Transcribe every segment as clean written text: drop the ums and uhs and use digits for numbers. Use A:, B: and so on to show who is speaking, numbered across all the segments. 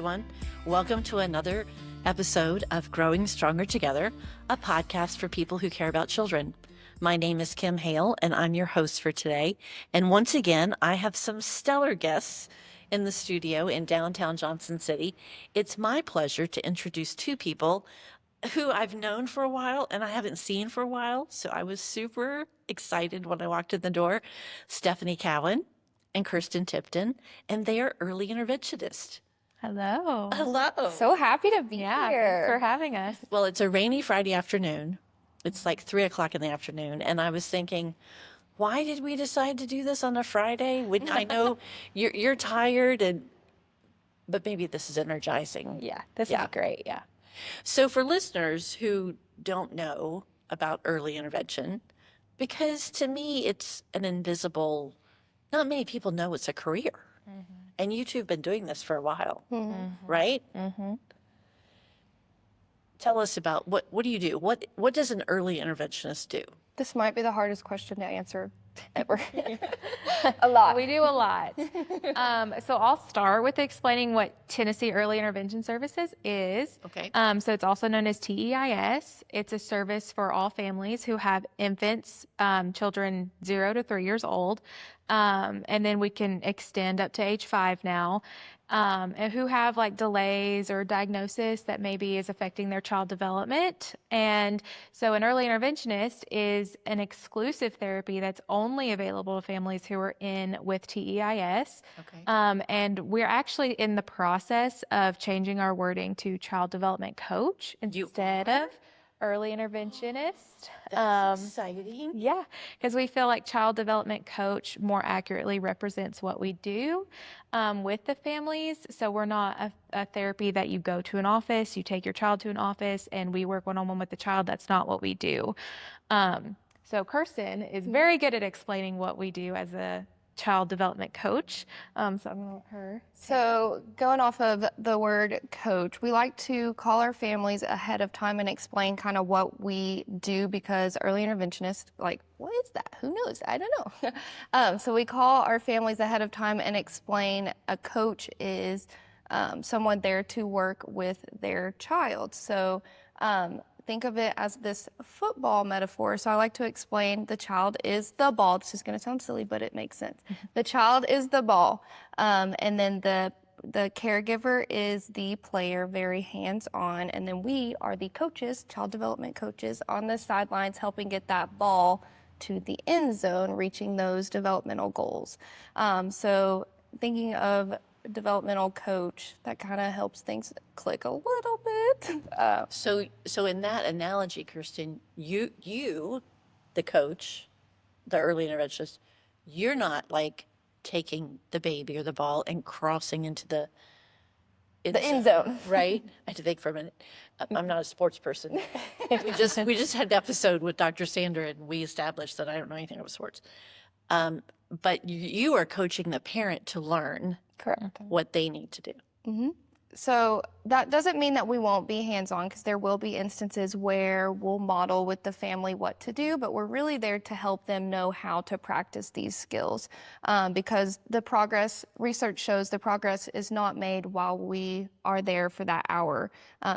A: everyone. Welcome to another episode of Growing Stronger Together, a podcast for people who care about children. My name is Kim Hale, and I'm your host for today. And once again, I have some stellar guests in the studio in downtown Johnson City. It's my pleasure to introduce two people who I've known for a while and I haven't seen for a while. So I was super excited when I walked in the door. Stephanie Cowan and Kirsten Tipton, and they are early interventionists.
B: Hello.
A: Hello.
C: So happy to be
B: Thanks
C: here.
B: for having us.
A: Well, it's a rainy Friday afternoon. It's like 3:00 in the afternoon. And I was thinking, why did we decide to do this on a Friday? When I know you're tired, but maybe this is energizing.
C: Yeah, this is great. Yeah.
A: So for listeners who don't know about early intervention, because to me it's an invisible, not many people know it's a career. Mm-hmm. And you two have been doing this for a while, right? Mm-hmm. Tell us about what do you do? What does an early interventionist do?
C: This might be the hardest question to answer ever. A lot.
B: We do a lot. So I'll start with explaining what Tennessee Early Intervention Services is.
A: Okay.
B: So it's also known as TEIS. It's a service for all families who have infants, children 0 to 3 years old. And then we can extend up to age 5 now, and who have like delays or diagnosis that maybe is affecting their child development. And so an early interventionist is an exclusive therapy that's only available to families who are in with TEIS.
A: Okay.
B: And we're actually in the process of changing our wording to child development coach instead of early interventionist.
A: That's exciting.
B: Yeah, because we feel like child development coach more accurately represents what we do with the families. So we're not a therapy that you go to an office, you take your child to an office, and we work one-on-one with the child. That's not what we do. So Kirsten is very good at explaining what we do as a child development coach. So I'm going to let her.
C: So going off of the word coach, we like to call our families ahead of time and explain kind of what we do, because early interventionists, like, what is that? Who knows? I don't know. So we call our families ahead of time and explain a coach is someone there to work with their child. So think of it as this football metaphor. So I like to explain the child is the ball. This is going to sound silly, but it makes sense. The child is the ball. And then the caregiver is the player, very hands-on. And then we are the coaches, child development coaches, on the sidelines helping get that ball to the end zone, reaching those developmental goals. So thinking of developmental coach, that kind of helps things click a little bit.
A: So in that analogy, Kirsten, you, the coach, the early interventionist, you're not like taking the baby or the ball and crossing into the
C: end zone,
A: right? I had to think for a minute. I'm not a sports person. we just had an episode with Dr. Sander, and we established that I don't know anything about sports. But you are coaching the parent to learn what they need to do.
C: Mm-hmm. So that doesn't mean that we won't be hands-on, because there will be instances where we'll model with the family what to do, but we're really there to help them know how to practice these skills, because research shows the progress is not made while we are there for that hour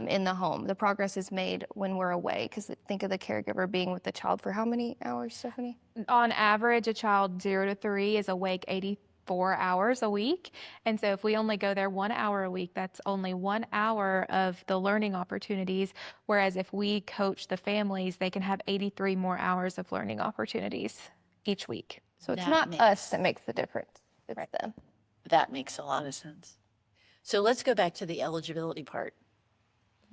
C: in the home. The progress is made when we're away, because think of the caregiver being with the child for how many hours, Stephanie?
B: On average, a child 0 to 3 is awake 84 hours a week. And so if we only go there 1 hour a week, that's only 1 hour of the learning opportunities. Whereas if we coach the families, they can have 83 more hours of learning opportunities each week.
C: So it's not us that makes the difference. It's them.
A: That makes a lot of sense. So let's go back to the eligibility part.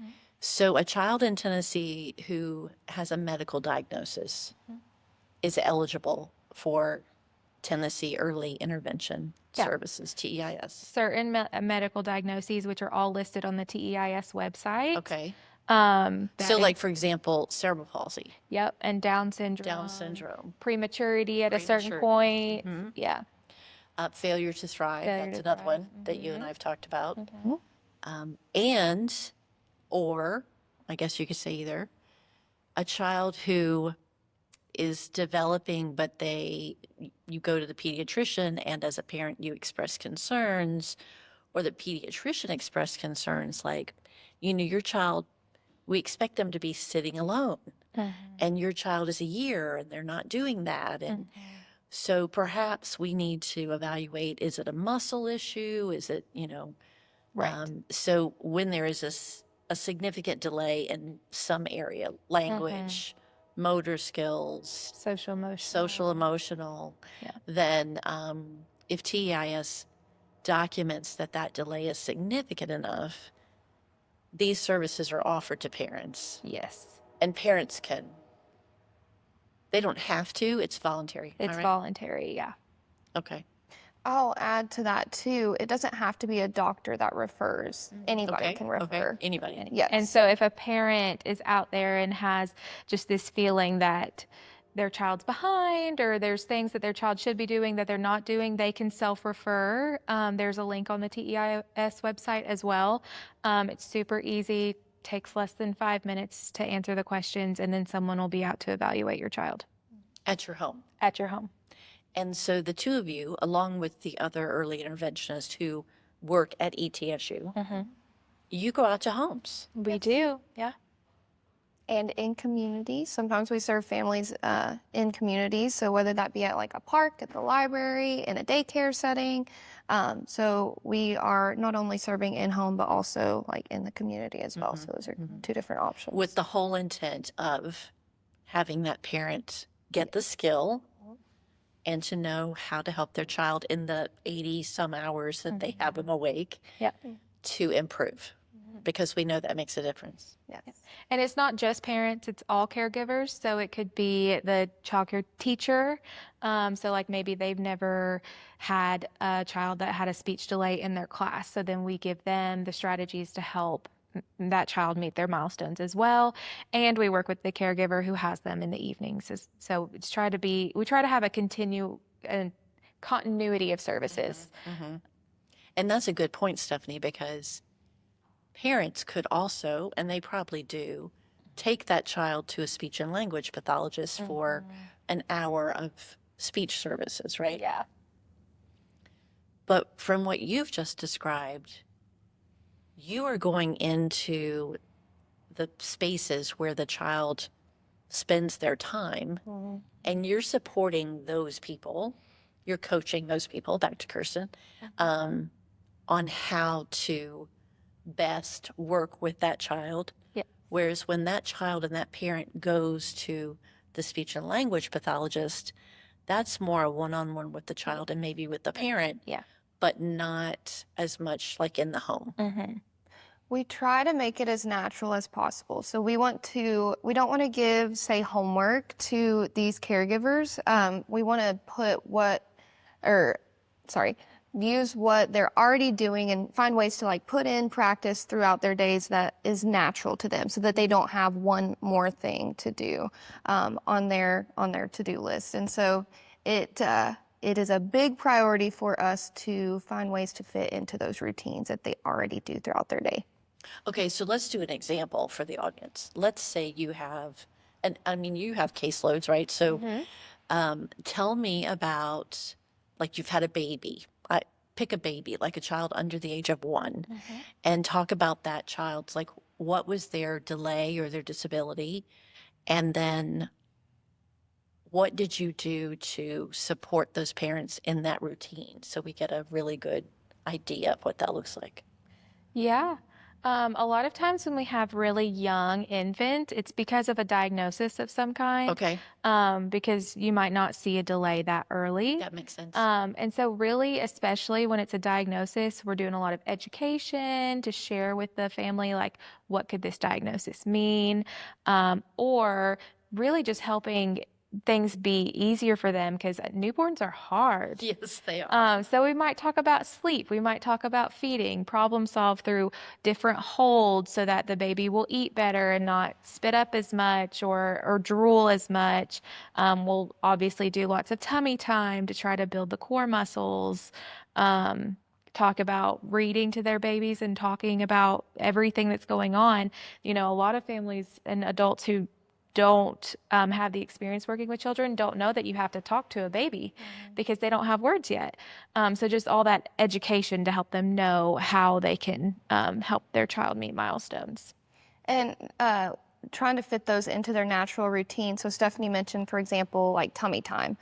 A: Mm-hmm. So a child in Tennessee who has a medical diagnosis is eligible for Tennessee Early Intervention Services, TEIS.
B: Certain medical diagnoses, which are all listed on the TEIS website.
A: Okay. So like, for example, cerebral palsy.
B: Yep, and Down syndrome.
A: Down syndrome.
B: Prematurity at a certain point. Mm-hmm. Yeah.
A: Failure to thrive. That's another one that you and I have talked about. Mm-hmm. Or I guess you could say either, a child who is developing, but you go to the pediatrician, and as a parent, you express concerns, or the pediatrician expressed concerns like, your child, we expect them to be sitting alone, and your child is a year and they're not doing that. And so perhaps we need to evaluate, is it a muscle issue? Is it,
B: Right.
A: so when there is a significant delay in some area, language, motor skills,
B: Social emotional.
A: social emotional,
B: Yeah.
A: then if TEIS documents that that delay is significant enough, these services are offered to parents,
B: Yes.
A: and parents they don't have to, it's voluntary.
B: It's
A: all right?
B: voluntary. Yeah.
A: Okay.
C: I'll add to that too. It doesn't have to be a doctor that refers. Anybody
A: Okay.
C: can
A: Okay.
C: refer.
A: Anybody.
C: Yes.
B: And so if a parent is out there and has just this feeling that their child's behind or there's things that their child should be doing that they're not doing, they can self-refer. There's a link on the TEIS website as well. It's super easy, takes less than 5 minutes to answer the questions, and then someone will be out to evaluate your child
A: At your home.
B: at your home.
A: And so the two of you, along with the other early interventionists who work at ETSU, you go out to homes.
B: We do. Yeah.
C: And in communities, sometimes we serve families in communities. So whether that be at like a park, at the library, in a daycare setting. So we are not only serving in home, but also like in the community as well. So those are two different options.
A: With the whole intent of having that parent get the skill and to know how to help their child in the 80 some hours that they have them awake
B: Yeah.
A: to improve, because we know that makes a difference.
C: Yes.
B: And it's not just parents, it's all caregivers. So it could be the childcare teacher. So like maybe they've never had a child that had a speech delay in their class. So then we give them the strategies to help that child meet their milestones as well. And we work with the caregiver who has them in the evenings. So we try to have a continuity of services.
A: And that's a good point, Stephanie, because parents could also, and they probably do, take that child to a speech and language pathologist for an hour of speech services, right?
B: Yeah.
A: But from what you've just described, you are going into the spaces where the child spends their time, and you're supporting those people. You're coaching those people, back to Kirsten, on how to best work with that child.
B: Yeah.
A: Whereas when that child and that parent goes to the speech and language pathologist, that's more a one-on-one with the child and maybe with the parent,
B: Yeah.
A: but not as much like in the home.
C: We try to make it as natural as possible. So we don't want to give, say, homework to these caregivers. We want to use what they're already doing and find ways to like put in practice throughout their days that is natural to them, so that they don't have one more thing to do on their to-do list. And so it is a big priority for us to find ways to fit into those routines that they already do throughout their day.
A: Okay, so let's do an example for the audience. Let's say you have, and I mean, you have caseloads, right? So tell me about, like, you've had a baby. Pick a baby, like a child under the age of 1, and talk about that child's, like, what was their delay or their disability? And then what did you do to support those parents in that routine, so we get a really good idea of what that looks like?
B: Yeah. A lot of times when we have really young infant, it's because of a diagnosis of some kind.
A: Okay,
B: Because you might not see a delay that early.
A: that makes sense.
B: And so really, especially when it's a diagnosis, we're doing a lot of education to share with the family, like, what could this diagnosis mean? Or really just helping things be easier for them, because newborns are hard.
A: Yes, they are.
B: So we might talk about sleep. We might talk about feeding, problem solve through different holds so that the baby will eat better and not spit up as much or drool as much. We'll obviously do lots of tummy time to try to build the core muscles. Talk about reading to their babies and talking about everything that's going on. A lot of families and adults who don't have the experience working with children don't know that you have to talk to a baby because they don't have words yet. So just all that education to help them know how they can help their child meet milestones.
C: And trying to fit those into their natural routine. So Stephanie mentioned, for example, like tummy time.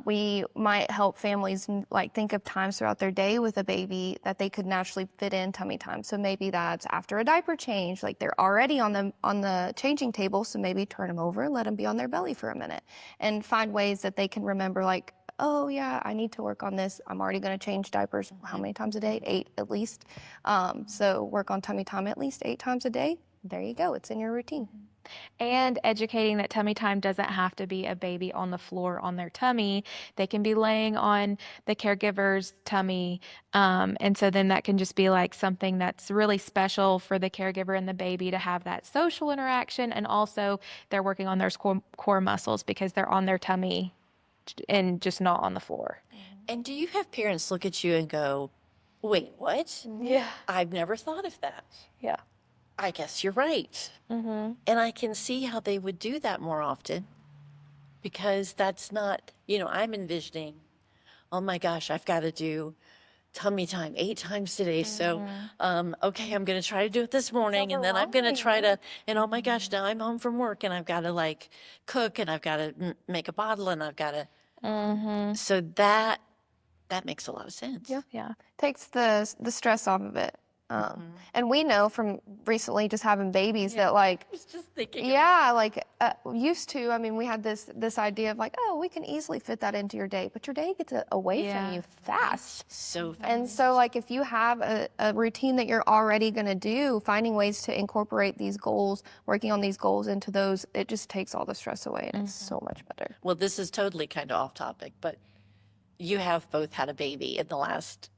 C: We might help families like think of times throughout their day with a baby that they could naturally fit in tummy time. So maybe that's after a diaper change, like they're already on the changing table. So maybe turn them over and let them be on their belly for a minute, and find ways that they can remember, like, oh yeah, I need to work on this. I'm already going to change diapers. How many times a day? 8 at least. So work on tummy time at least 8 times a day. There you go. It's in your routine.
B: And educating that tummy time doesn't have to be a baby on the floor on their tummy. They can be laying on the caregiver's tummy. And so then that can just be like something that's really special for the caregiver and the baby to have that social interaction. And also they're working on their core muscles because they're on their tummy and just not on the floor.
A: And do you have parents look at you and go, wait, what?
B: Yeah.
A: I've never thought of that.
B: Yeah.
A: I guess you're right.
B: Mm-hmm.
A: And I can see how they would do that more often because that's not, I'm envisioning, oh my gosh, I've got to do tummy time 8 times today. So, okay, I'm going to try to do it this morning. And then I'm going to try to, and oh my gosh, now I'm home from work and I've got to like cook and I've got to make a bottle and I've got to. So that makes a lot of sense.
C: Yeah.
B: Yeah.
C: Takes the stress off of it. And we know from recently just having babies that, like,
A: I was just thinking.
C: yeah, like used to, I mean, we had this idea of like, oh, we can easily fit that into your day, but your day gets away from you fast.
A: So fast.
C: And so, like, if you have a routine that you're already going to do, finding ways to incorporate these goals, working on these goals into those, it just takes all the stress away, and it's so much better.
A: Well, this is totally kind of off topic, but you have both had a baby in the last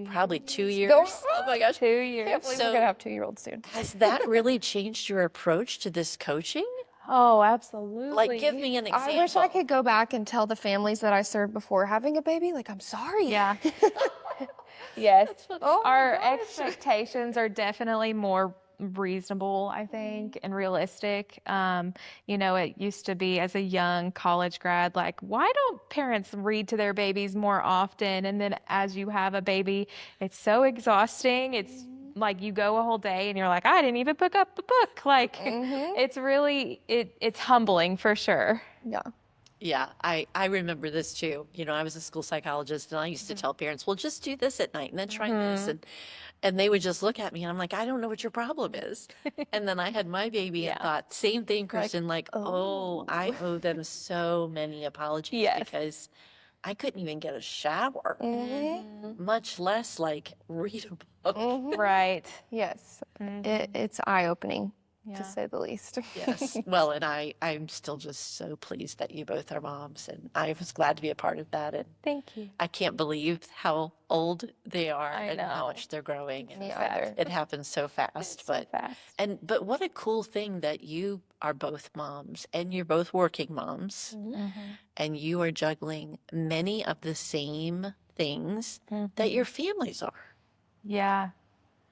A: probably 2 years. Oh my gosh.
B: 2 years.
C: Can't believe we're going to have 2-year-olds soon.
A: Has that really changed your approach to this coaching?
B: Oh, absolutely.
A: Like, give me an example.
C: I wish I could go back and tell the families that I served before having a baby, like, I'm sorry.
B: Yeah. Yes.
C: Oh my
B: Our
C: gosh.
B: expectations are definitely more reasonable, I think, and realistic. It used to be as a young college grad, like, why don't parents read to their babies more often? And then as you have a baby, it's so exhausting. It's like you go a whole day and you're like, I didn't even pick up a book. Like, it's really, it's humbling for sure.
C: Yeah.
A: Yeah, I remember this too. I was a school psychologist and I used to tell parents, well, just do this at night and then try this. And they would just look at me and I'm like, I don't know what your problem is. And then I had my baby and thought, same thing, Kristen, like, oh, I owe them so many apologies because I couldn't even get a shower, much less like read a book.
B: Right.
C: Yes. It's eye-opening, to say the least.
A: Yes. Well, and I'm still just so pleased that you both are moms, and I was glad to be a part of that. And
B: Thank you.
A: I can't believe how old they are and how
B: know.
A: much they're growing.
C: Me
A: And
C: either.
A: it happens so fast. But
B: Fast.
A: but what a cool thing that you are both moms and you're both working moms and you are juggling many of the same things that your families are.
B: Yeah.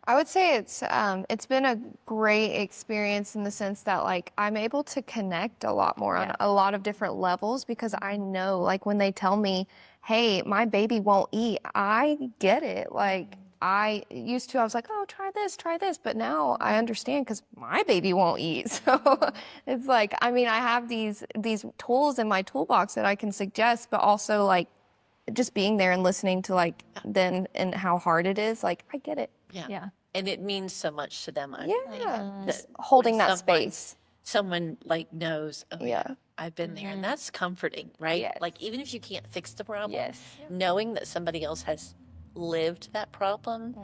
C: I would say it's been a great experience in the sense that, like, I'm able to connect a lot more on a lot of different levels because I know, like, when they tell me, hey, my baby won't eat, I get it. Like, I used to, I was like, oh, try this. But now I understand because my baby won't eat. So it's like, I mean, I have these tools in my toolbox that I can suggest, but also, like, just being there and listening to, like, then and how hard it is, like, I get it.
B: Yeah.
A: And it means so much to them.
C: Yeah. Just
A: that
C: holding
A: when
C: that space.
A: Someone like knows, oh,
C: Yeah.
A: I've been there. And that's comforting, right?
B: Yes.
A: Like, even if you can't fix the problem,
B: Yes.
A: knowing that somebody else has lived that problem,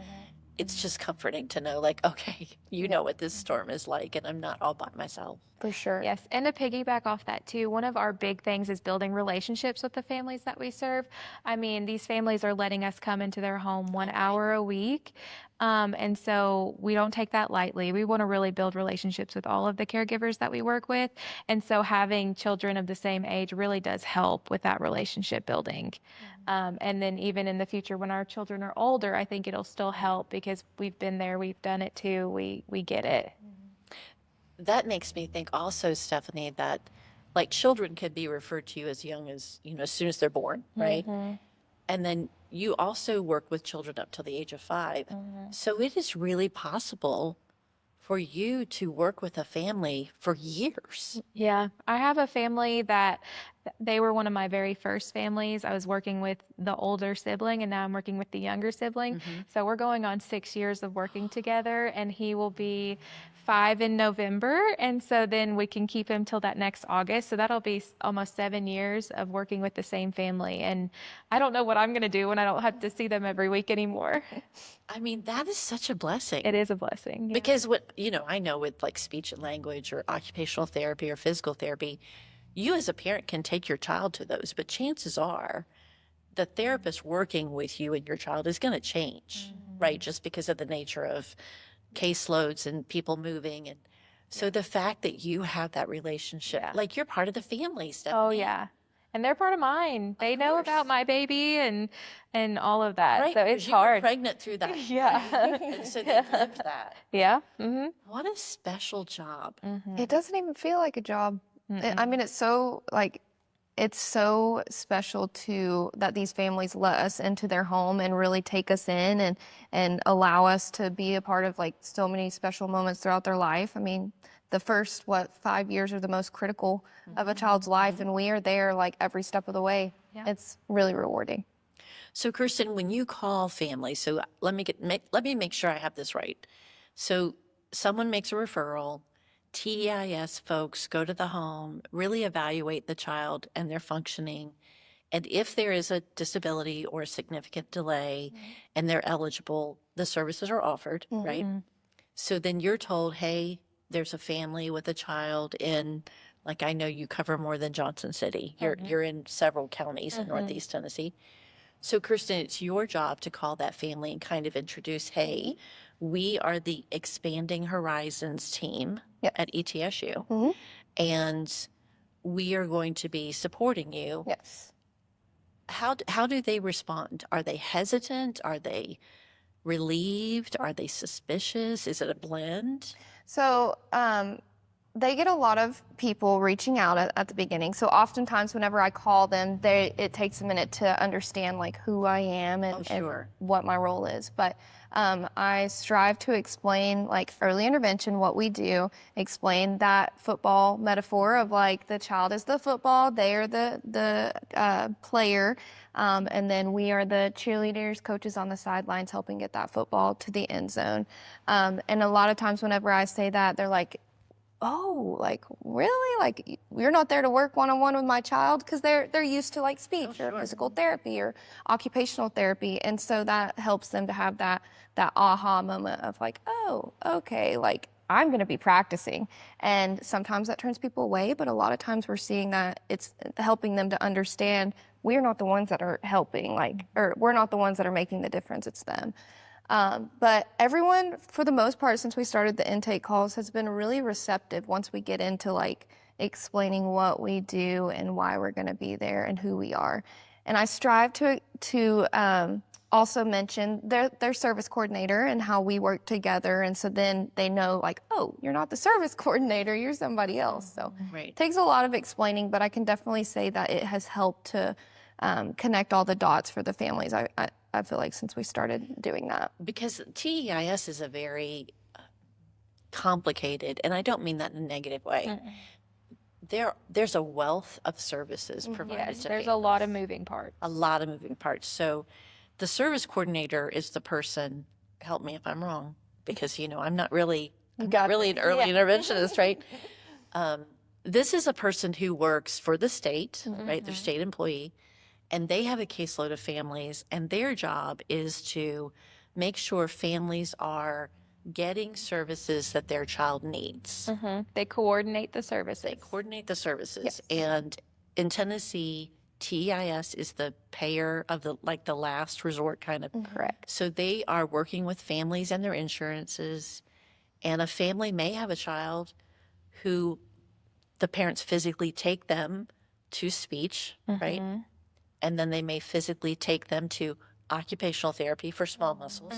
A: it's just comforting to know, like, okay, you know what this storm is like, and I'm not all by myself.
C: For sure.
B: Yes, and to piggyback off that too, one of our big things is building relationships with the families that we serve. I mean, these families are letting us come into their home 1 hour a week. And so we don't take that lightly. We want to really build relationships with all of the caregivers that we work with. And so having children of the same age really does help with that relationship building. And then even in the future, when our children are older, I think it'll still help because we've been there, we've done it too, we get it.
A: That makes me think also, Stephanie, that like children can be referred to you as young as, as soon as they're born, right? And then you also work with children up till the age of 5. So it is really possible for you to work with a family for years.
B: Yeah, I have a family that they were one of my very first families. I was working with the older sibling and now I'm working with the younger sibling. So we're going on 6 years of working together and he will be 5 in November. And so then we can keep him till that next August. So that'll be almost 7 years of working with the same family. And I don't know what I'm going to do when I don't have to see them every week anymore.
A: I mean, that is such a blessing.
B: It is a blessing. Yeah.
A: Because I know with like speech and language or occupational therapy or physical therapy, you as a parent can take your child to those, but chances are the therapist working with you and your child is going to change, right? Just because of the nature of caseloads and people moving. And so the fact that you have that relationship, like you're part of the family, Stephanie.
B: Oh, yeah. And they're part of mine. They know about my baby and all of that.
A: Right,
B: So it's
A: 'cause you were
B: hard.
A: pregnant through that.
B: Yeah.
A: And so they lived that.
B: Yeah.
A: What a special job.
C: It doesn't even feel like a job. I mean, it's so special that these families let us into their home and really take us in and allow us to be a part of like so many special moments throughout their life. I mean, the first 5 years are the most critical of a child's life, and we are there like every step of the way.
B: Yeah.
C: It's really rewarding.
A: So, Kirsten, when you call family, so let me make sure I have this right. So, someone makes a referral. TEIS folks go to the home, really evaluate the child and their functioning. And if there is a disability or a significant delay and they're eligible, the services are offered, right? So then you're told, hey, there's a family with a child in, like, I know you cover more than Johnson City. You're in several counties in Northeast Tennessee. So, Kirsten, it's your job to call that family and kind of introduce, hey, we are the Expanding Horizons team at ETSU, and we are going to be supporting you.
C: Yes.
A: How do they respond? Are they hesitant? Are they relieved? Are they suspicious? Is it a blend?
C: So they get a lot of people reaching out at the beginning. So oftentimes whenever I call them, it takes a minute to understand like who I am and what my role is. But I strive to explain like early intervention, what we do, explain that football metaphor of like the child is the football, they are the player, and then we are the cheerleaders, coaches on the sidelines helping get that football to the end zone. And a lot of times whenever I say that, they're like, oh, like really? Like you're not there to work one-on-one with my child? Because they're used to like speech or physical therapy or occupational therapy. And so that helps them to have that aha moment of like, oh, okay, like I'm going to be practicing. And sometimes that turns people away, but a lot of times we're seeing that it's helping them to understand we're not the ones that are helping, or we're not the ones that are making the difference, it's them. But everyone, for the most part, since we started the intake calls, has been really receptive once we get into like explaining what we do and why we're going to be there and who we are. And I strive to also mention their service coordinator and how we work together. And so then they know like, oh, you're not the service coordinator, you're somebody else. So it takes a lot of explaining, but I can definitely say that it has helped to connect all the dots for the families. I feel like since we started doing that.
A: Because TEIS is a very complicated, and I don't mean that in a negative way. There's a wealth of services provided to
B: there's
A: families.
B: a lot of moving parts.
A: A lot of moving parts. So the service coordinator is the person, help me if I'm wrong, because, I'm not really an early interventionist, right? This is a person who works for the state, right? They're state employee. And they have a caseload of families, and their job is to make sure families are getting services that their child needs.
B: They coordinate the services.
A: Yes. And in Tennessee, TEIS is the payer of the last resort kind of.
B: Correct.
A: So they are working with families and their insurances, and a family may have a child who the parents physically take them to speech, right? And then they may physically take them to occupational therapy for small muscles.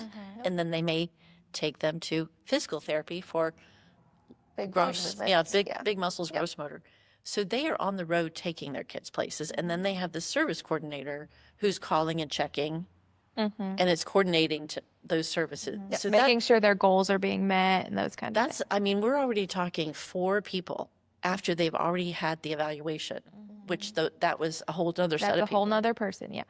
A: And then they may take them to physical therapy for
C: big body
A: gross, yeah,
C: movements.
A: big muscles,
C: Yep.
A: gross motor. So they are on the road taking their kids places, and then they have the service coordinator who's calling and checking,
B: Mm-hmm.
A: and it's coordinating to those services.
C: Yep.
A: So
B: Making sure their goals are being met and those kind of
A: that's, I mean, we're already talking 4 people after they've already had the evaluation, which that was a whole other set
B: That's
A: of
B: a whole
A: people.
B: nother person. Yeah.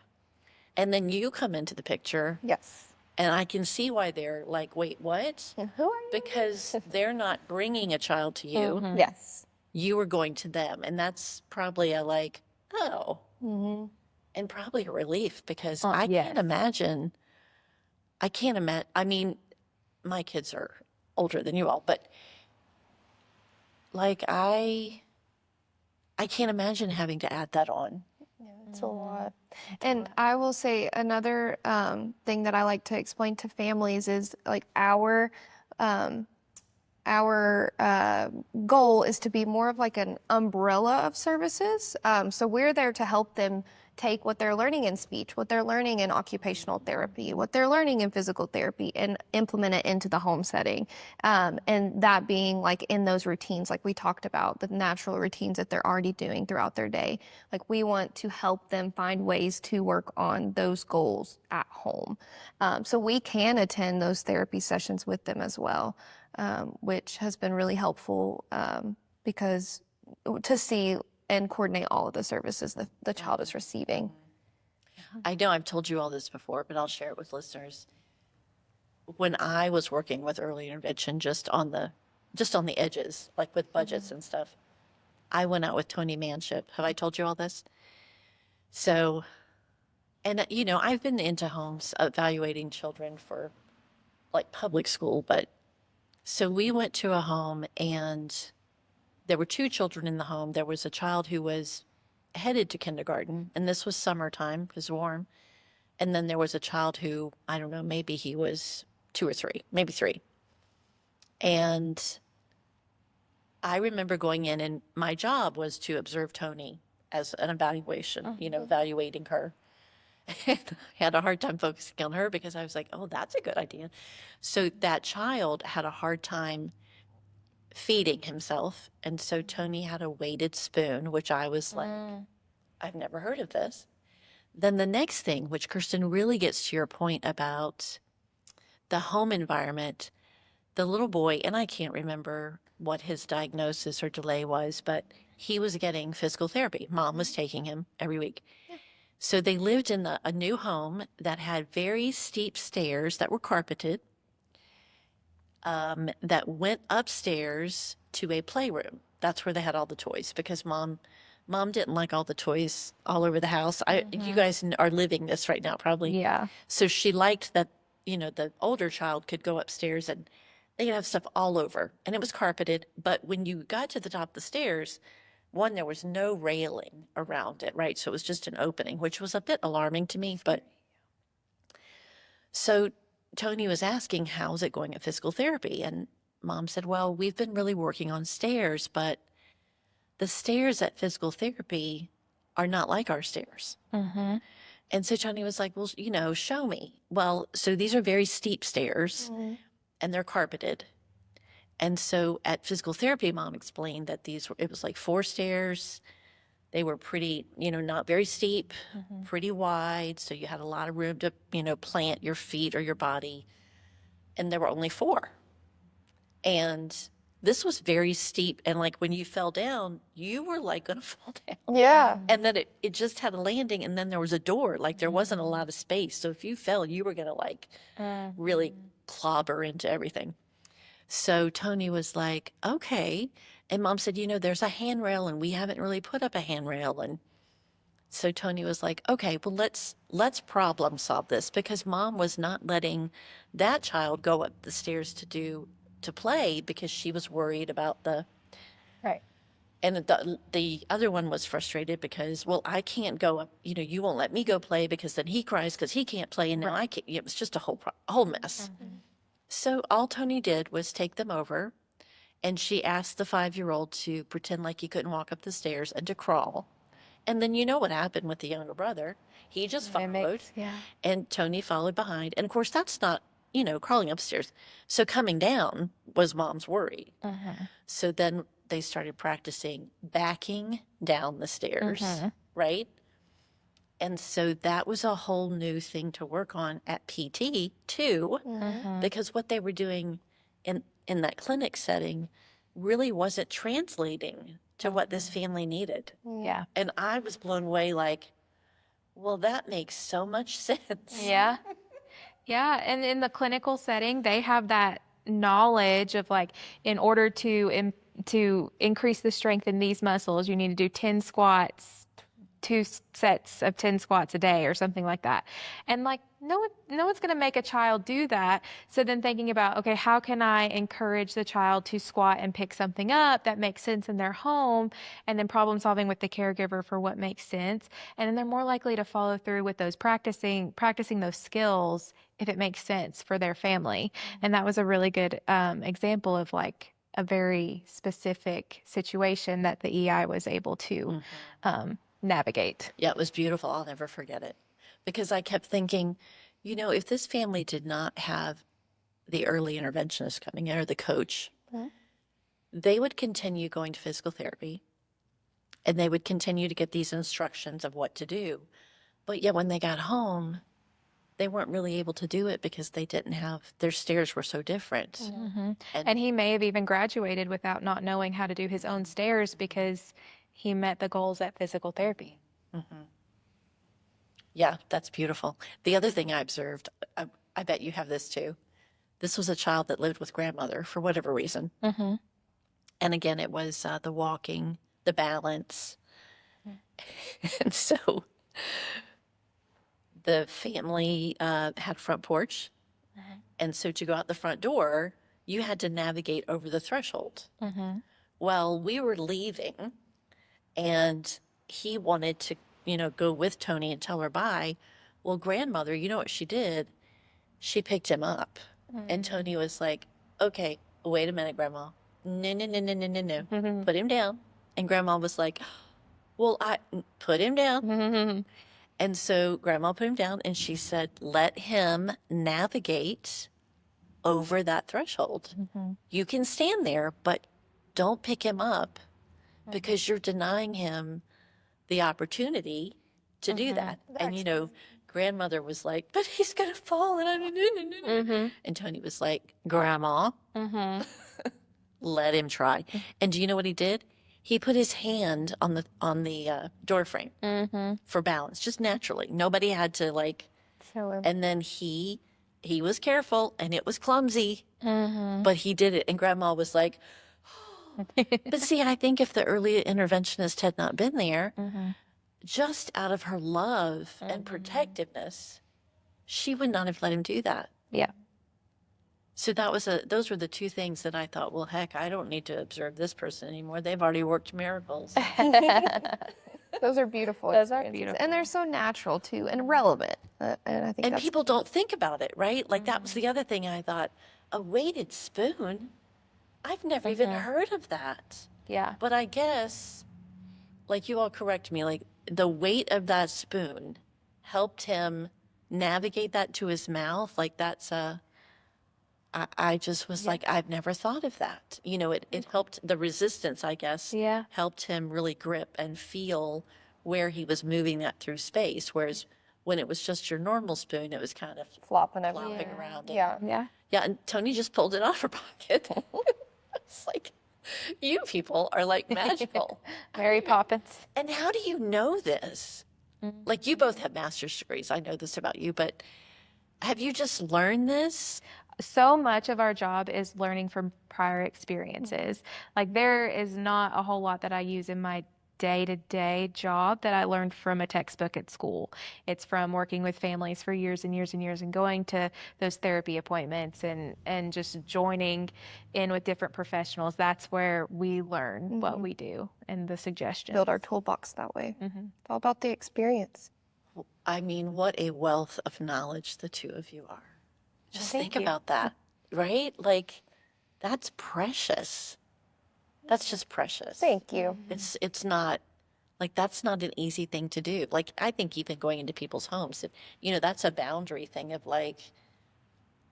A: And then you come into the picture,
C: Yes.
A: and I can see why they're like, wait, what?
C: And who are you?
A: Because they're not bringing a child to you.
B: Mhm.
C: Yes.
A: You are going to them. And that's probably a like, oh,
C: Mm-hmm.
A: and probably a relief because
B: Yes.
A: I can't imagine. I mean, my kids are older than you all, but like I can't imagine having to add that on.
C: Yeah, it's a lot. And I will say another thing that I like to explain to families is like um, our goal is to be more of like an umbrella of services. So we're there to help them take what they're learning in speech, what they're learning in occupational therapy, what they're learning in physical therapy, and implement it into the home setting. And that being like in those routines, like we talked about, the natural routines that they're already doing throughout their day. Like we want to help them find ways to work on those goals at home. So we can attend those therapy sessions with them as well. Which has been really helpful because to see and coordinate all of the services the child is receiving.
A: I know I've told you all this before, but I'll share it with listeners. When I was working with early intervention, just on the edges, like with budgets and stuff, I went out with Tony Manship. Have I told you all this? So, and you know, I've been into homes evaluating children for like public school, but so we went to a home and there were 2 children in the home. There was a child who was headed to kindergarten, and this was summertime because warm. And then there was a child who, I don't know, maybe he was 2 or 3, maybe 3. And I remember going in, and my job was to observe Tony as an evaluation, you know, evaluating her. I had a hard time focusing on her because I was like, oh, that's a good idea. So that child had a hard time feeding himself. And so Tony had a weighted spoon, which I was like, I've never heard of this. Then the next thing, which Kirsten really gets to your point about the home environment, the little boy, and I can't remember what his diagnosis or delay was, but he was getting physical therapy. Mom was taking him every week. So they lived in a new home that had very steep stairs that were carpeted, that went upstairs to a playroom. That's where they had all the toys because mom didn't like all the toys all over the house. You guys are living this right now, probably.
B: Yeah.
A: So she liked that, you know, the older child could go upstairs and they could have stuff all over, and it was carpeted. But when you got to the top of the stairs, one, there was no railing around it, right? So it was just an opening, which was a bit alarming to me. But so Tony was asking, how's it going at physical therapy? And mom said, well, we've been really working on stairs, but the stairs at physical therapy are not like our stairs.
B: Mm-hmm.
A: And so Tony was like, well, you know, show me. Well, so these are very steep stairs and they're carpeted. And so at physical therapy, mom explained that it was like 4 stairs. They were pretty, you know, not very steep, pretty wide. So you had a lot of room to, you know, plant your feet or your body. And there were only 4. And this was very steep. And like when you fell down, you were like going to fall down.
C: Yeah.
A: And then it just had a landing, and then there was a door. Like there wasn't a lot of space. So if you fell, you were going to like really clobber into everything. So Tony was like, okay. And mom said, you know, there's a handrail and we haven't really put up a handrail. And so Tony was like, okay, well, let's problem solve this, because mom was not letting that child go up the stairs to play because she was worried about
C: Right.
A: and the other one was frustrated because, well, I can't go up, you know, you won't let me go play because then he cries because he can't play. And now I can't. It was just a whole mess. So all Tony did was take them over, and she asked the 5-year-old to pretend like he couldn't walk up the stairs and to crawl. And then you know what happened with the younger brother. He just followed,
B: Yeah.
A: and Tony followed behind. And of course, that's not, crawling upstairs. So coming down was mom's worry. So then they started practicing backing down the stairs, right? And so that was a whole new thing to work on at PT too, because what they were doing in that clinic setting really wasn't translating to what this family needed.
B: Yeah.
A: And I was blown away like, well, that makes so much sense.
B: Yeah. Yeah. And in the clinical setting, they have that knowledge of like, in order to increase the strength in these muscles, you need to do 10 squats, two sets of 10 squats a day or something like that. And like, no one's going to make a child do that. So then thinking about, okay, how can I encourage the child to squat and pick something up that makes sense in their home? And then problem solving with the caregiver for what makes sense. And then they're more likely to follow through with those practicing those skills if it makes sense for their family. And that was a really good example of like a very specific situation that the EI was able to navigate.
A: Yeah, it was beautiful. I'll never forget it. Because I kept thinking, if this family did not have the early interventionist coming in or the coach, they would continue going to physical therapy and they would continue to get these instructions of what to do. But yet when they got home, they weren't really able to do it because they didn't have, their stairs were so different.
B: And he may have even graduated without not knowing how to do his own stairs because he met the goals at physical therapy.
A: Yeah, that's beautiful. The other thing I observed, I bet you have this too. This was a child that lived with grandmother for whatever reason. And again, it was the walking, the balance. And so the family had a front porch. And so to go out the front door, you had to navigate over the threshold. Well, we were leaving and he wanted to, go with Tony and tell her bye. Well, grandmother, you know what she did? She picked him up. And Tony was like, okay, wait a minute, Grandma. No, no, no, no, no, no, no. Put him down. And Grandma was like, well, I put him down. And so Grandma put him down and she said, let him navigate over that threshold. You can stand there, but don't pick him up because you're denying him the opportunity to do that. And, grandmother was like, but he's going to fall. And and Tony was like, Grandma, let him try. And do you know what he did? He put his hand on the door frame for balance, just naturally. Nobody had to and then he was careful and it was clumsy, but he did it. And Grandma was like, but see, I think if the early interventionist had not been there, just out of her love and protectiveness, she would not have let him do that.
B: Yeah.
A: So those were the two things that I thought, well, heck, I don't need to observe this person anymore. They've already worked miracles.
C: Those are beautiful.
B: Those are
C: experiences.
B: beautiful.
C: And they're so natural too and relevant. And I think
A: And
C: that's
A: people don't think about it, right? Like that was the other thing I thought, a weighted spoon? I've never even heard of that.
B: Yeah.
A: But I guess, like you all correct me, like the weight of that spoon helped him navigate that to his mouth. Like that's I just was like, I've never thought of that. It helped the resistance, I guess, helped him really grip and feel where he was moving that through space. Whereas when it was just your normal spoon, it was kind of
C: flopping
A: flopping around.
C: Yeah.
B: Yeah.
A: Yeah, and Tony just pulled it out of her pocket. It's like, you people are like magical.
B: Mary Poppins.
A: And how do you know this? Like you both have master's degrees. I know this about you, but have you just learned this?
B: So much of our job is learning from prior experiences. Like there is not a whole lot that I use in my day-to-day job that I learned from a textbook at school. It's from working with families for years and years and years and going to those therapy appointments and just joining in with different professionals. That's where we learn what we do and the suggestions.
C: Build our toolbox that way. It's all about the experience.
A: I mean, what a wealth of knowledge the two of you are. Just
B: Thank
A: think
B: you.
A: about that, right? Like, that's precious. That's just precious.
C: Thank you.
A: It's not, like, that's not an easy thing to do. Like, I think even going into people's homes, that's a boundary thing of like,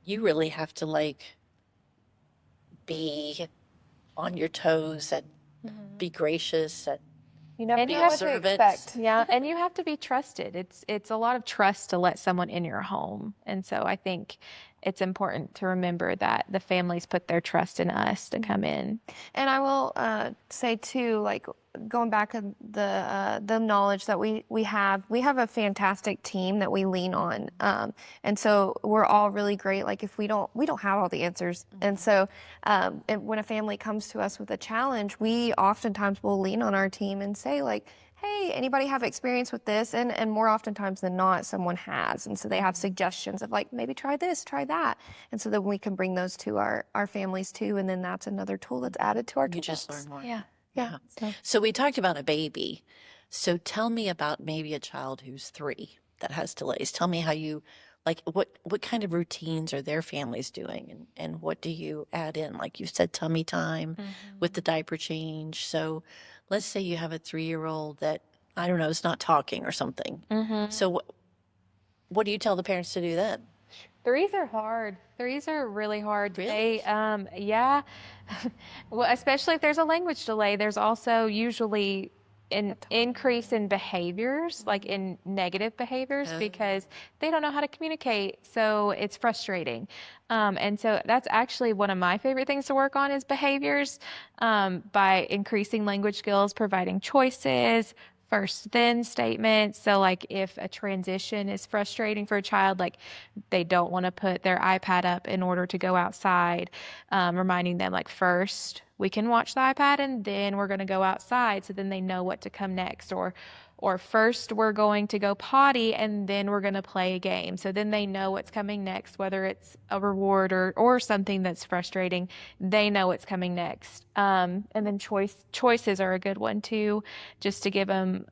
A: you really have to like be on your toes and be gracious and
C: You never
B: And you
C: know
B: have
C: what to
A: observant.
C: expect.
B: Yeah, and you have to be trusted. It's a lot of trust to let someone in your home. And so I think it's important to remember that the families put their trust in us to come in.
C: And I will say too, like going back to the knowledge that we have a fantastic team that we lean on, and so we're all really great. Like if we don't have all the answers, and so when a family comes to us with a challenge, we oftentimes will lean on our team and say like, hey, anybody have experience with this? And more oftentimes than not, someone has. And so they have suggestions of like, maybe try this, try that. And so then we can bring those to our families too. And then that's another tool that's added to our
A: You just
C: toolbox.
A: learn more.
B: Yeah.
C: Yeah.
A: So we talked about a baby. So tell me about maybe a child who's 3 that has delays. Tell me how you like what kind of routines are their families doing and what do you add in? Like you said, tummy time with the diaper change. So let's say you have a 3-year-old that I don't know is not talking or something. So what do you tell the parents to do then?
B: Threes are hard. Threes are really hard.
A: Really?
B: Yeah. Well, especially if there's a language delay, there's also usually an increase in behaviors, like in negative behaviors,
A: Oh.
B: because they don't know how to communicate. So it's frustrating. And so that's actually one of my favorite things to work on is behaviors, by increasing language skills, providing choices, first then statements. So like if a transition is frustrating for a child, like they don't want to put their iPad up in order to go outside, reminding them like first we can watch the iPad and then we're going to go outside, so then they know what to come next. Or first we're going to go potty and then we're going to play a game, so then they know what's coming next, whether it's a reward or something that's frustrating, they know what's coming next. And then choices are a good one too, just to give them,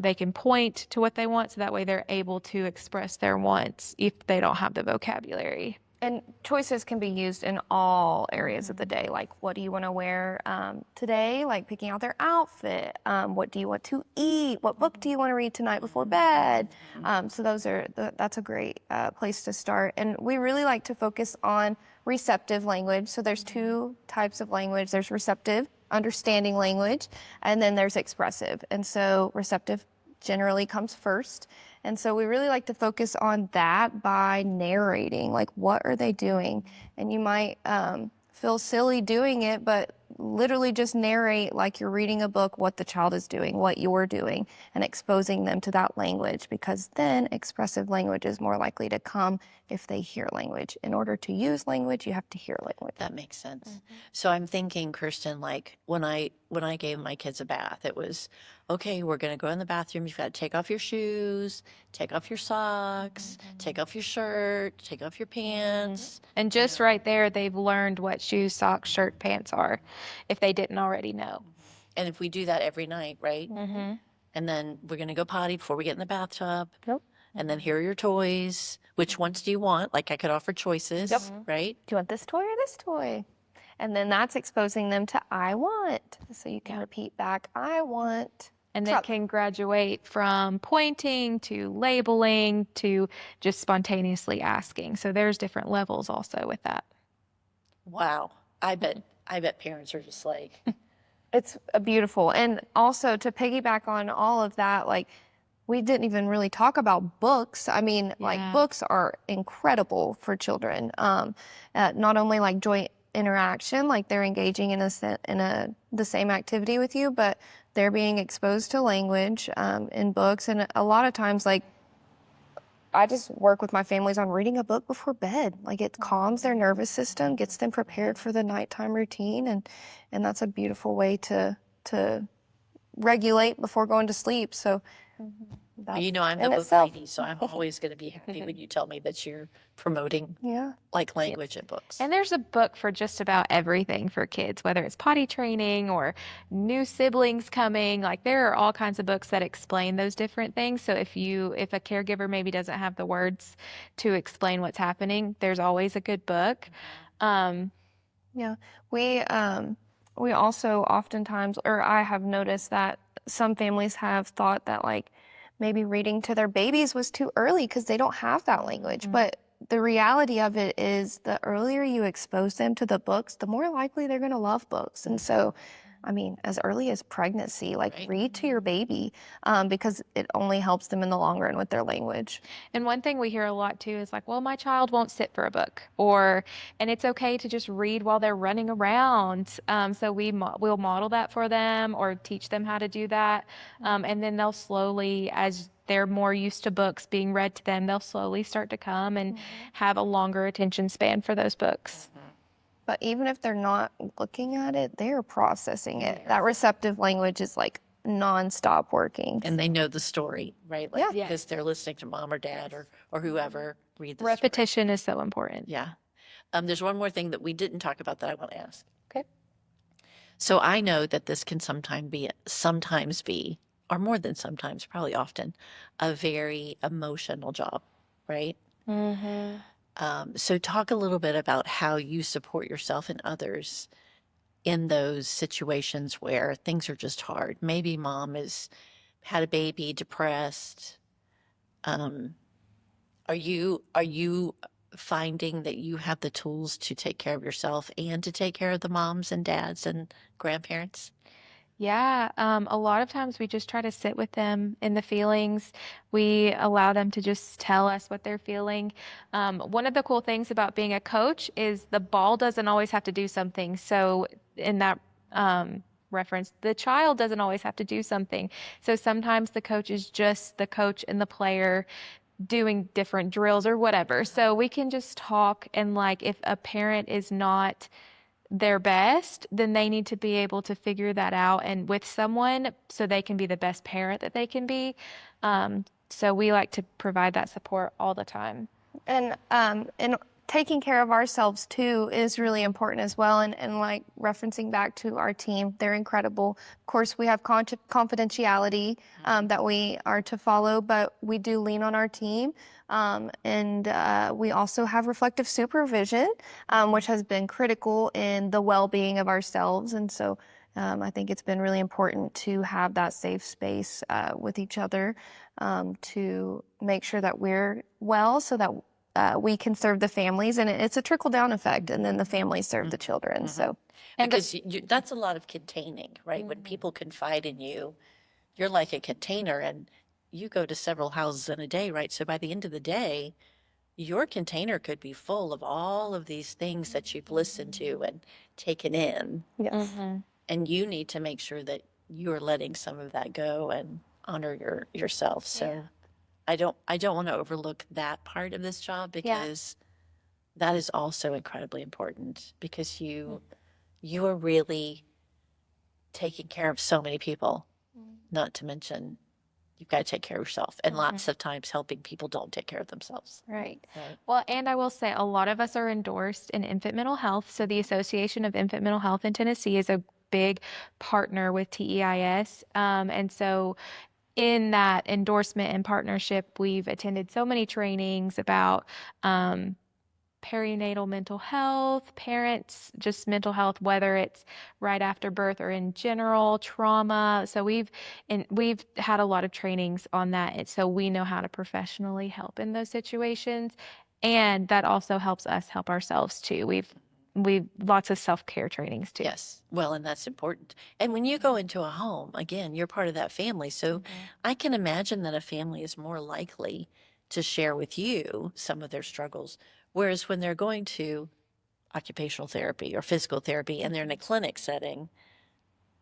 B: they can point to what they want, so that way they're able to express their wants if they don't have the vocabulary.
C: And choices can be used in all areas of the day. Like, what do you want to wear today? Like picking out their outfit. What do you want to eat? What book do you want to read tonight before bed? So that's a great place to start. And we really like to focus on receptive language. So there's 2 types of language. There's receptive, understanding language, and then there's expressive. And so receptive generally comes first. And so we really like to focus on that by narrating, like what are they doing? And you might feel silly doing it, but literally just narrate like you're reading a book what the child is doing, what you're doing, and exposing them to that language, because then expressive language is more likely to come if they hear language. In order to use language, you have to hear language.
A: That makes sense. So I'm thinking, Kirsten, like when I gave my kids a bath, it was okay, we're gonna go in the bathroom. You've got to take off your shoes, take off your socks, take off your shirt, take off your pants.
B: And just right there, they've learned what shoes, socks, shirt, pants are, if they didn't already know.
A: And if we do that every night, right? And then we're gonna go potty before we get in the bathtub.
C: Yep.
A: And then here are your toys. Which ones do you want? Like I could offer choices, right?
C: Do you want this toy or this toy? And then that's exposing them to I want. So you can repeat back, I want.
B: And they can graduate from pointing to labeling to just spontaneously asking. So there's different levels also with that.
A: Wow. I bet parents are just like,
C: It's beautiful. And also to piggyback on all of that, like we didn't even really talk about books. I mean, like books are incredible for children. Not only like joint interaction, like they're engaging in the same activity with you, but they're being exposed to language in books. And a lot of times, like I just work with my families on reading a book before bed. Like it calms their nervous system, gets them prepared for the nighttime routine, and that's a beautiful way to regulate before going to sleep. So that's
A: you know, I'm the
C: in
A: book
C: itself.
A: lady, so I'm always going to be happy when you tell me that you're promoting
C: Yeah.
A: like language in books.
B: And there's a book for just about everything for kids, whether it's potty training or new siblings coming. Like there are all kinds of books that explain those different things. So if a caregiver maybe doesn't have the words to explain what's happening, there's always a good book.
C: Yeah. We also oftentimes, or I have noticed that some families have thought that like maybe reading to their babies was too early because they don't have that language. But the reality of it is the earlier you expose them to the books, the more likely they're going to love books. And so, I mean, as early as pregnancy, like
A: Right.
C: read to your baby, because it only helps them in the long run with their language.
B: And one thing we hear a lot too is like, well, my child won't sit for a book, or, and it's okay to just read while they're running around. So we'll model that for them or teach them how to do that. And then they'll slowly, as they're more used to books being read to them, they'll slowly start to come and have a longer attention span for those books.
C: But even if they're not looking at it, they're processing it. That receptive language is like nonstop working.
A: And they know the story, right? Like,
C: Yeah.
A: because they're listening to mom or dad or whoever read the story.
B: Repetition is so important.
A: Yeah. There's one more thing that we didn't talk about that I want to ask.
C: Okay.
A: So I know that this can sometimes be, or more than sometimes, probably often, a very emotional job, right?
B: Mm-hmm.
A: So talk a little bit about how you support yourself and others in those situations where things are just hard. Maybe mom has had a baby, depressed. Um, are you finding that you have the tools to take care of yourself and to take care of the moms and dads and grandparents?
B: Yeah, a lot of times we just try to sit with them in the feelings. We allow them to just tell us what they're feeling. One of the cool things about being a coach is the ball doesn't always have to do something. So, in that reference, the child doesn't always have to do something. So, sometimes the coach is just the coach and the player doing different drills or whatever. So, we can just talk, and like if a parent is not their best, then they need to be able to figure that out and with someone so they can be the best parent that they can be. So we like to provide that support all the time.
C: And taking care of ourselves too is really important as well. And like referencing back to our team, they're incredible. Of course, we have confidentiality that we are to follow, but we do lean on our team. And we also have reflective supervision, which has been critical in the well-being of ourselves. And so I think it's been really important to have that safe space with each other to make sure that we're well so that we can serve the families, and it's a trickle-down effect, and then the families serve the children. So,
B: And
A: Because that's a lot of containing, right? When people confide in you, you're like a container and you go to several houses in a day, right? So by the end of the day, your container could be full of all of these things that you've listened to and taken in.
C: yes.
A: And you need to make sure that you're letting some of that go and honor yourself. So I don't want to overlook that part of this job because that is also incredibly important because you are really taking care of so many people, not to mention you've got to take care of yourself and lots of times helping people don't take care of themselves.
B: Right.
A: Right.
B: Well, and I will say a lot of us are endorsed in infant mental health. So the Association of Infant Mental Health in Tennessee is a big partner with TEIS. And so in that endorsement and partnership, we've attended so many trainings about perinatal mental health, parents, just mental health, whether it's right after birth or in general, trauma. So we've had a lot of trainings on that. And so we know how to professionally help in those situations. And that also helps us help ourselves too. We've lots of self-care trainings too.
A: Yes. Well, and that's important. And when you go into a home, again, you're part of that family. So I can imagine that a family is more likely to share with you some of their struggles. Whereas when they're going to occupational therapy or physical therapy and they're in a clinic setting,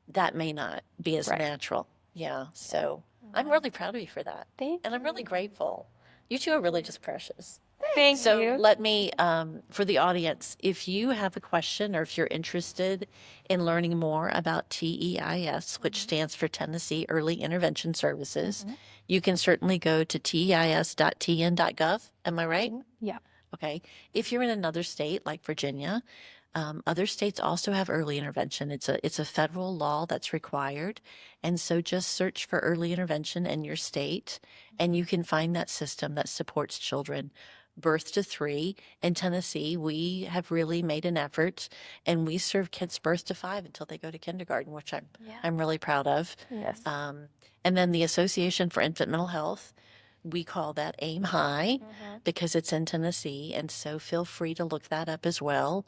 A: that may not be as natural. Yeah. So I'm really proud of you for that.
B: Thank
A: And I'm really grateful. You two are really just precious.
B: Thank
A: So
B: you.
A: let me, for the audience, if you have a question or if you're interested in learning more about TEIS, which stands for Tennessee Early Intervention Services, you can certainly go to teis.tn.gov. Am I right?
B: Yeah.
A: Okay. If you're in another state like Virginia, other states also have early intervention. It's a federal law that's required. And so just search for early intervention in your state and you can find that system that supports children birth to 3. In Tennessee, we have really made an effort and we serve kids birth to 5 until they go to kindergarten, which I'm really proud of.
C: Yes.
A: And then the Association for Infant Mental Health. We call that Aim High because it's in Tennessee. And so feel free to look that up as well.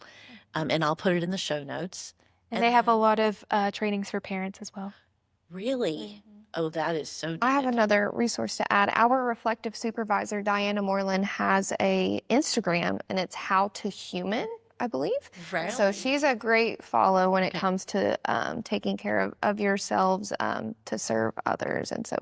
A: And I'll put it in the show notes.
B: And they have a lot of trainings for parents as well.
A: Really? Oh, that is so
C: I have
A: good.
C: another resource to add. Our reflective supervisor, Diana Moreland, has a Instagram, and it's How to Human, I believe. So
A: Really?
C: she's a great follow when it comes to taking care of yourselves to serve others. And so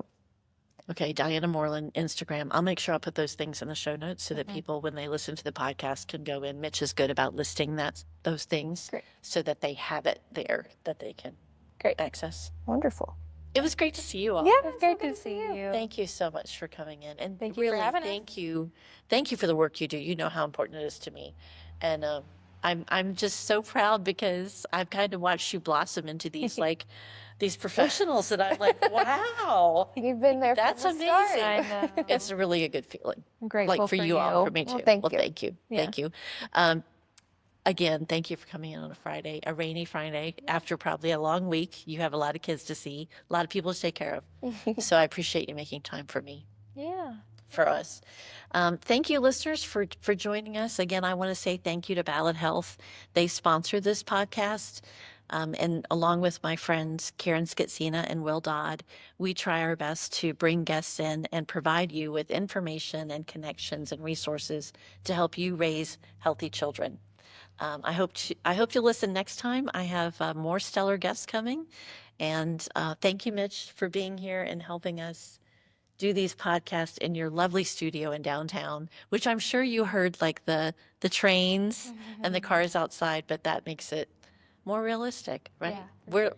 A: Okay, Diana Moreland, Instagram. I'll make sure I'll put those things in the show notes so that people, when they listen to the podcast, can go in. Mitch is good about listing those things
C: Great.
A: so that they have it there that they can access.
C: wonderful.
A: It was great to see you all.
C: Yeah,
B: It's great to see you.
A: Thank you so much for coming in, and
B: Thank you for
A: really,
B: having us.
A: thank you for the work you do. You know how important it is to me, and I'm just so proud because I've kind of watched you blossom into these these professionals that I'm like, wow,
C: You've been there
A: that's
C: from the start.
A: amazing.
B: I know.
A: It's really a good feeling,
B: I'm grateful
A: like for you all, for me
C: Well,
A: too.
C: thank
A: Well,
C: you.
A: thank you,
B: Yeah.
A: thank you. Again, thank you for coming in on a Friday, a rainy Friday, after probably a long week. You have a lot of kids to see, a lot of people to take care of. So I appreciate you making time for me,
B: Yeah.
A: for us. Thank you, listeners, for joining us. Again, I want to say thank you to Ballad Health. They sponsor this podcast. And along with my friends, Karen Skitzina and Will Dodd, we try our best to bring guests in and provide you with information and connections and resources to help you raise healthy children. I hope you'll listen next time. I have more stellar guests coming, and thank you, Mitch, for being here and helping us do these podcasts in your lovely studio in downtown. Which I'm sure you heard like the trains and the cars outside, but that makes it more realistic, right?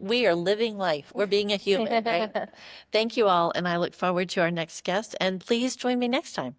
A: We are living life. We're being a human, right? Thank you all, and I look forward to our next guest. And please join me next time.